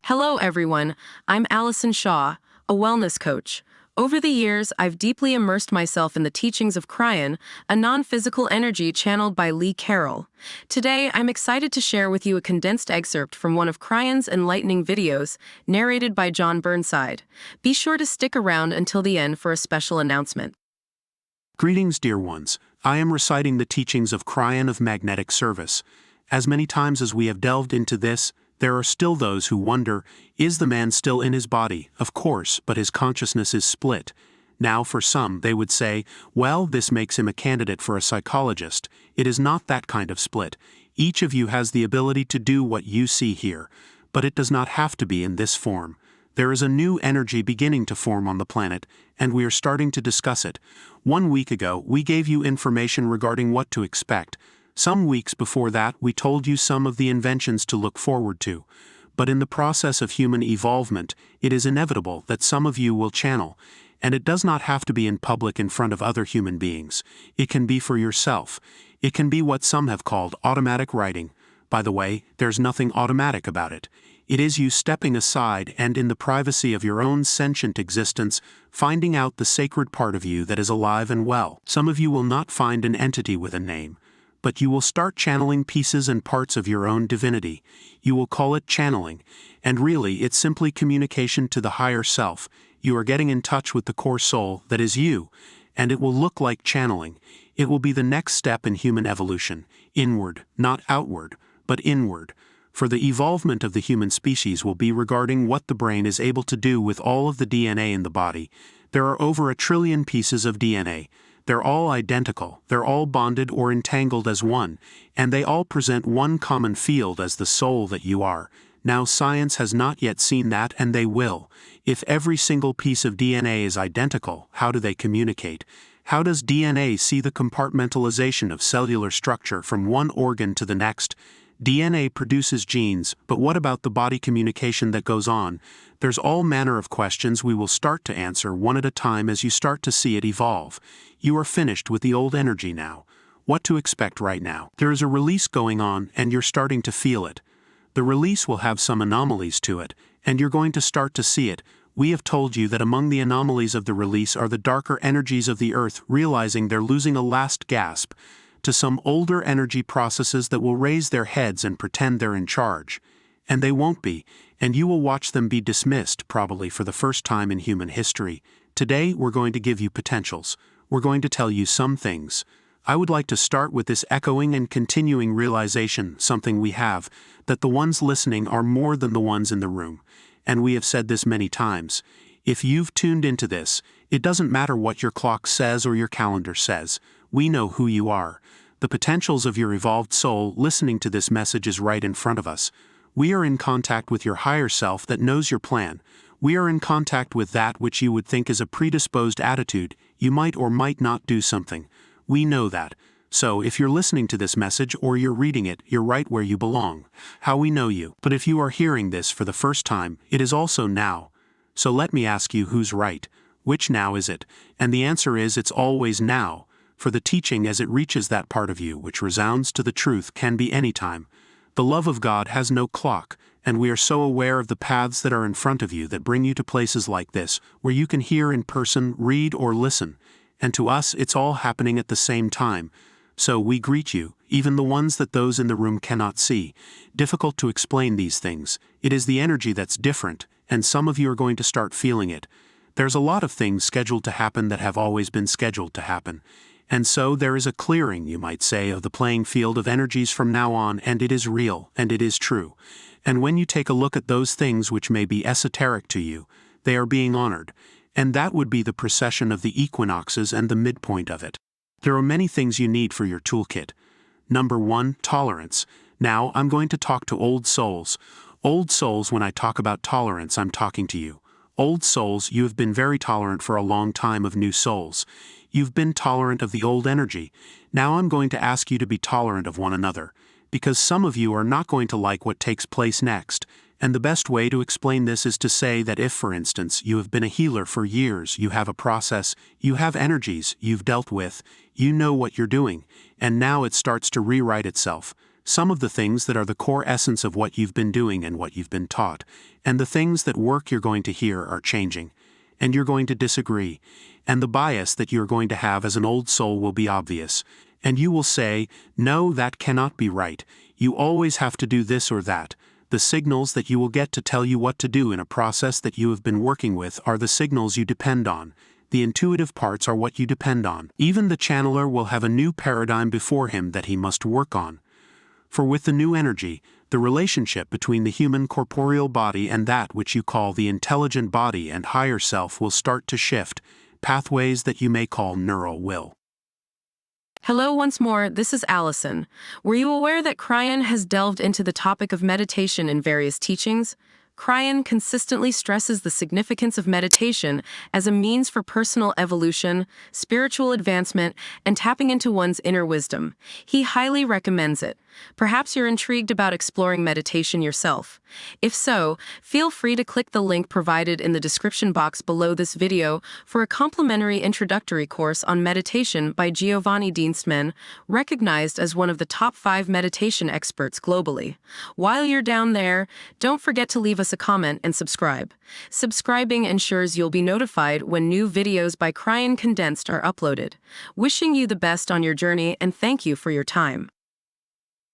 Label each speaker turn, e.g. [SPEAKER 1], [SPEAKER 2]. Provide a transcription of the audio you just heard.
[SPEAKER 1] Hello, everyone. I'm Allison Shaw, a wellness coach. Over the years, I've deeply immersed myself in the teachings of Kryon, a non-physical energy channeled by Lee Carroll. Today, I'm excited to share with you a condensed excerpt from one of Kryon's enlightening videos, narrated by John Burnside. Be sure to stick around until the end for a special announcement.
[SPEAKER 2] Greetings, dear ones. I am reciting the teachings of Kryon of magnetic service. As many times as we have delved into this, there are still those who wonder, is the man still in his body? Of course, but his consciousness is split. Now for some, they would say, well, this makes him a candidate for a psychologist. It is not that kind of split. Each of you has the ability to do what you see here, but it does not have to be in this form. There is a new energy beginning to form on the planet, and we are starting to discuss it. 1 week ago, we gave you information regarding what to expect. Some weeks before that, we told you some of the inventions to look forward to. But in the process of human evolvement, it is inevitable that some of you will channel. And it does not have to be in public in front of other human beings. It can be for yourself. It can be what some have called automatic writing. By the way, there's nothing automatic about it. It is you stepping aside and in the privacy of your own sentient existence, finding out the sacred part of you that is alive and well. Some of you will not find an entity with a name, but you will start channeling pieces and parts of your own divinity. You will call it channeling, and really it's simply communication to the higher self. You are getting in touch with the core soul that is you, and it will look like channeling. It will be the next step in human evolution, inward, not outward, but inward. For the evolvement of the human species will be regarding what the brain is able to do with all of the DNA in the body. There are over 1 trillion pieces of DNA. They're all identical, they're all bonded or entangled as one, and they all present one common field as the soul that you are. Now science has not yet seen that, and they will. If every single piece of DNA is identical, how do they communicate? How does DNA see the compartmentalization of cellular structure from one organ to the next? DNA produces genes, but what about the body communication that goes on? There's all manner of questions we will start to answer one at a time as you start to see it evolve. You are finished with the old energy now. What to expect right now? There is a release going on, and you're starting to feel it. The release will have some anomalies to it, and you're going to start to see it. We have told you that among the anomalies of the release are the darker energies of the earth realizing they're losing a last gasp to some older energy processes that will raise their heads and pretend they're in charge. And they won't be, and you will watch them be dismissed probably for the first time in human history. Today we're going to give you potentials. We're going to tell you some things. I would like to start with this echoing and continuing realization, something we have, that the ones listening are more than the ones in the room. And we have said this many times. If you've tuned into this, it doesn't matter what your clock says or your calendar says. We know who you are. The potentials of your evolved soul listening to this message is right in front of us. We are in contact with your higher self that knows your plan. We are in contact with that which you would think is a predisposed attitude. You might or might not do something. We know that. So if you're listening to this message or you're reading it, you're right where you belong. How we know you. But if you are hearing this for the first time, it is also now. So let me ask you, who's right? Which now is it? And the answer is it's always now. For the teaching as it reaches that part of you which resounds to the truth can be any time. The love of God has no clock, and we are so aware of the paths that are in front of you that bring you to places like this, where you can hear in person, read or listen. And to us it's all happening at the same time. So we greet you, even the ones that those in the room cannot see. Difficult to explain these things. It is the energy that's different, and some of you are going to start feeling it. There's a lot of things scheduled to happen that have always been scheduled to happen. And so there is a clearing, you might say, of the playing field of energies from now on, and it is real, and it is true. And when you take a look at those things which may be esoteric to you, they are being honored. And that would be the precession of the equinoxes and the midpoint of it. There are many things you need for your toolkit. Number 1, tolerance. Now, I'm going to talk to old souls. Old souls, when I talk about tolerance, I'm talking to you. Old souls, you have been very tolerant for a long time of new souls. You've been tolerant of the old energy. Now I'm going to ask you to be tolerant of one another, because some of you are not going to like what takes place next. And the best way to explain this is to say that if, for instance, you have been a healer for years, you have a process, you have energies you've dealt with, you know what you're doing, and now it starts to rewrite itself. some of the things that are the core essence of what you've been doing and what you've been taught, and the things that work you're going to hear are changing. And you're going to disagree, and the bias that you're going to have as an old soul will be obvious. And you will say, no, that cannot be right. You always have to do this or that. The signals that you will get to tell you what to do in a process that you have been working with are the signals you depend on. The intuitive parts are what you depend on. Even the channeler will have a new paradigm before him that he must work on. For with the new energy, the relationship between the human corporeal body and that which you call the intelligent body and higher self will start to shift, pathways that you may call neural will.
[SPEAKER 1] Hello once more, this is Allison. Were you aware that Kryon has delved into the topic of meditation in various teachings? Kryon consistently stresses the significance of meditation as a means for personal evolution, spiritual advancement, and tapping into one's inner wisdom. He highly recommends it. Perhaps you're intrigued about exploring meditation yourself. If so, feel free to click the link provided in the description box below this video for a complimentary introductory course on meditation by Giovanni Dienstmann, recognized as one of the top 5 meditation experts globally. While you're down there, don't forget to leave us a comment and subscribe. Subscribing ensures you'll be notified when new videos by Kryon Condensed are uploaded. Wishing you the best on your journey and thank you for your time.